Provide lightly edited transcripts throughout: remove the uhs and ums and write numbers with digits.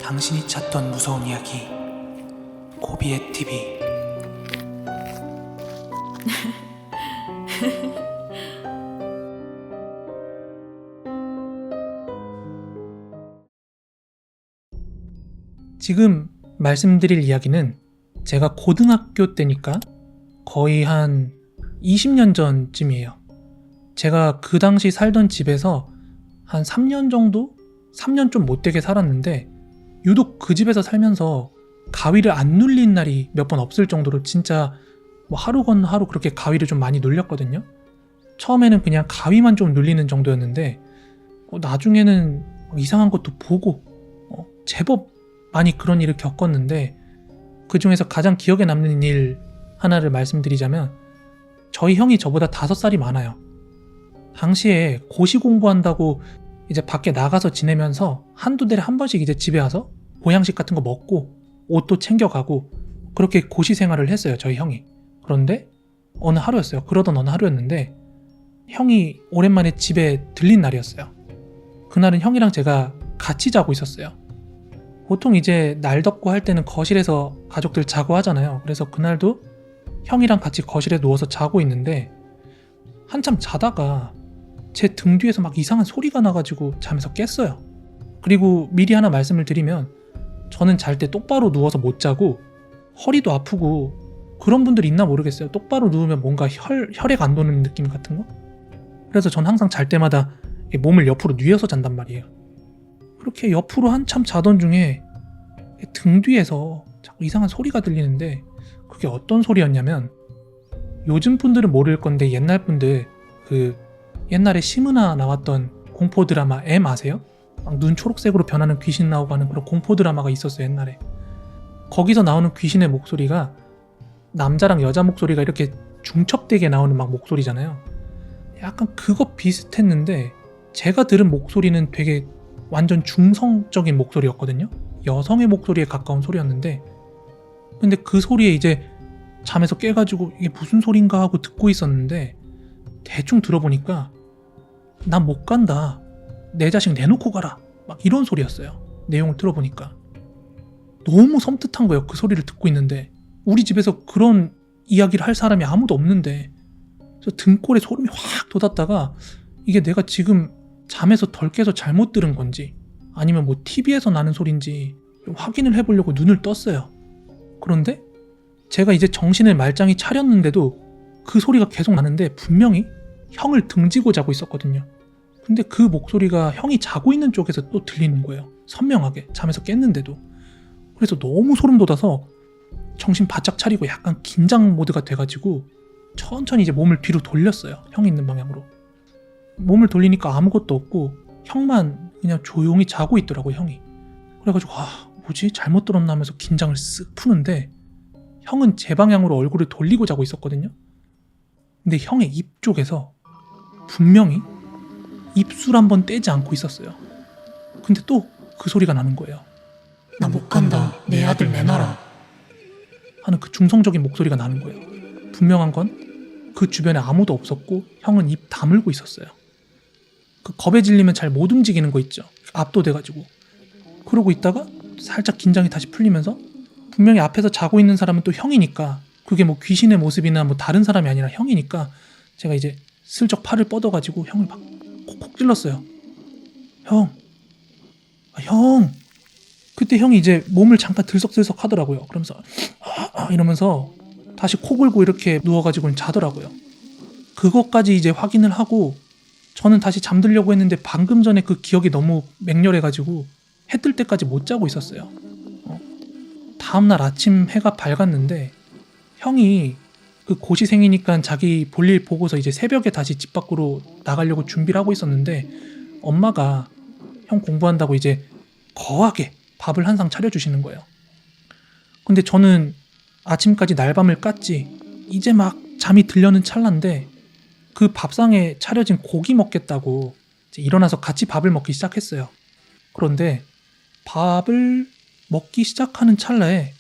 당신이 찾던 무서운 이야기 고비의 TV. 지금 말씀드릴 이야기는 제가 고등학교 때니까 거의 한 20년 전쯤이에요. 제가 그 당시 살던 집에서 한 3년 정도? 3년 좀 못되게 살았는데 유독 그 집에서 살면서 가위를 안 눌린 날이 몇 번 없을 정도로 진짜 뭐 하루 건너 하루 그렇게 가위를 좀 많이 눌렸거든요. 처음에는 그냥 가위만 좀 눌리는 정도였는데 나중에는 이상한 것도 보고 제법 많이 그런 일을 겪었는데, 그 중에서 가장 기억에 남는 일 하나를 말씀드리자면, 저희 형이 저보다 5살이 많아요. 당시에 고시 공부한다고 이제 밖에 나가서 지내면서 한두 달에 한 번씩 이제 집에 와서 보양식 같은 거 먹고 옷도 챙겨가고 그렇게 고시 생활을 했어요, 저희 형이. 그런데 어느 하루였어요. 그러던 어느 하루였는데 형이 오랜만에 집에 들린 날이었어요. 그날은 형이랑 제가 같이 자고 있었어요. 보통 이제 날 덥고 할 때는 거실에서 가족들 자고 하잖아요. 그래서 그날도 형이랑 같이 거실에 누워서 자고 있는데 한참 자다가 제 등 뒤에서 막 이상한 소리가 나가지고 잠에서 깼어요. 그리고 미리 하나 말씀을 드리면, 저는 잘 때 똑바로 누워서 못 자고 허리도 아프고 그런 분들 있나 모르겠어요. 똑바로 누우면 뭔가 혈액 안 도는 느낌 같은 거? 그래서 전 항상 잘 때마다 몸을 옆으로 뉘어서 잔단 말이에요. 그렇게 옆으로 한참 자던 중에 등 뒤에서 자꾸 이상한 소리가 들리는데, 그게 어떤 소리였냐면, 요즘 분들은 모를 건데 옛날 분들 옛날에 심은하 나왔던 공포 드라마 M 아세요? 막 눈 초록색으로 변하는 귀신 나오고 하는 그런 공포 드라마가 있었어요, 옛날에. 거기서 나오는 귀신의 목소리가 남자랑 여자 목소리가 이렇게 중첩되게 나오는 막 목소리잖아요. 약간 그거 비슷했는데 제가 들은 목소리는 되게 완전 중성적인 목소리였거든요. 여성의 목소리에 가까운 소리였는데, 근데 그 소리에 이제 잠에서 깨가지고 이게 무슨 소린가 하고 듣고 있었는데, 대충 들어보니까 난 못 간다, 내 자식 내놓고 가라, 막 이런 소리였어요. 내용을 들어보니까 너무 섬뜩한 거예요. 그 소리를 듣고 있는데 우리 집에서 그런 이야기를 할 사람이 아무도 없는데, 그래서 등골에 소름이 확 돋았다가 이게 내가 지금 잠에서 덜 깨서 잘못 들은 건지 아니면 뭐 TV에서 나는 소린지 확인을 해보려고 눈을 떴어요. 그런데 제가 이제 정신을 말짱히 차렸는데도 그 소리가 계속 나는데 분명히 형을 등지고 자고 있었거든요. 근데 그 목소리가 형이 자고 있는 쪽에서 또 들리는 거예요. 선명하게, 잠에서 깼는데도. 그래서 너무 소름 돋아서 정신 바짝 차리고 약간 긴장 모드가 돼가지고 천천히 이제 몸을 뒤로 돌렸어요. 형이 있는 방향으로. 몸을 돌리니까 아무것도 없고 형만 그냥 조용히 자고 있더라고요, 형이. 그래가지고 뭐지? 잘못 들었나 하면서 긴장을 쓱 푸는데 형은 제 방향으로 얼굴을 돌리고 자고 있었거든요. 근데 형의 입 쪽에서 분명히 입술 한번 떼지 않고 있었어요. 근데 또 그 소리가 나는 거예요. 나 못 간다, 내 아들 내놔라 하는 그 중성적인 목소리가 나는 거예요. 분명한 건 그 주변에 아무도 없었고 형은 입 다물고 있었어요. 그 겁에 질리면 잘 못 움직이는 거 있죠. 압도돼가지고. 그러고 있다가 살짝 긴장이 다시 풀리면서, 분명히 앞에서 자고 있는 사람은 또 형이니까, 그게 뭐 귀신의 모습이나 뭐 다른 사람이 아니라 형이니까 제가 이제 슬쩍 팔을 뻗어가지고 형을 막 콕콕 찔렀어요. 형. 그때 형이 이제 몸을 잠깐 들썩들썩 하더라고요. 그러면서 이러면서 다시 코 골고 이렇게 누워가지고 자더라고요. 그것까지 이제 확인을 하고 저는 다시 잠들려고 했는데 방금 전에 그 기억이 너무 맹렬해가지고 해 뜰 때까지 못 자고 있었어요. 다음날 아침 해가 밝았는데 형이 그 고시생이니까 자기 볼일 보고서 이제 새벽에 다시 집 밖으로 나가려고 준비를 하고 있었는데, 엄마가 형 공부한다고 이제 거하게 밥을 한 상 차려주시는 거예요. 근데 저는 아침까지 날밤을 깠지 이제 막 잠이 들려는 찰나인데, 그 밥상에 차려진 고기 먹겠다고 이제 일어나서 같이 밥을 먹기 시작했어요. 그런데 밥을 먹기 시작하는 찰나에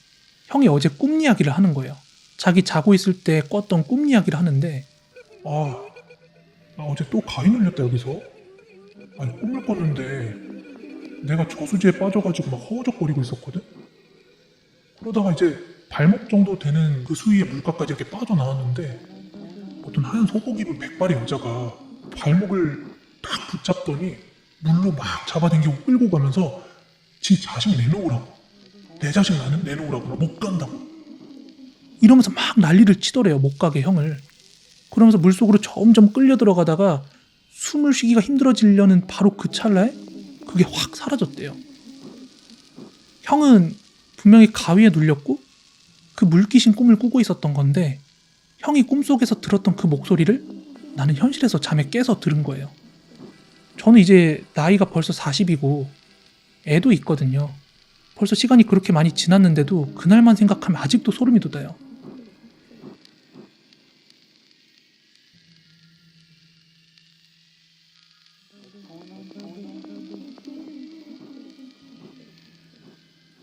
형이 어제 꿈 이야기를 하는 거예요. 자기 자고 있을 때 꿨던 꿈 이야기를 하는데, 나 어제 또 가위 눌렸다 여기서. 아니 꿈을 꿨는데 내가 저수지에 빠져가지고 막 허우적거리고 있었거든? 그러다가 이제 발목 정도 되는 그 수위의 물가까지 이렇게 빠져나왔는데 어떤 하얀 속옷 입은 백발의 여자가 발목을 딱 붙잡더니 물로 막 잡아당기고 끌고 가면서 지 자식 내놓으라고, 내 자식 나는 내놓으라고, 못 간다고. 이러면서 막 난리를 치더래요. 못 가게 형을. 그러면서 물속으로 점점 끌려 들어가다가 숨을 쉬기가 힘들어지려는 바로 그 찰나에 그게 확 사라졌대요. 형은 분명히 가위에 눌렸고 그 물귀신 꿈을 꾸고 있었던 건데 형이 꿈속에서 들었던 그 목소리를 나는 현실에서 잠에 깨서 들은 거예요. 저는 이제 나이가 벌써 40이고 애도 있거든요. 벌써 시간이 그렇게 많이 지났는데도 그날만 생각하면 아직도 소름이 돋아요.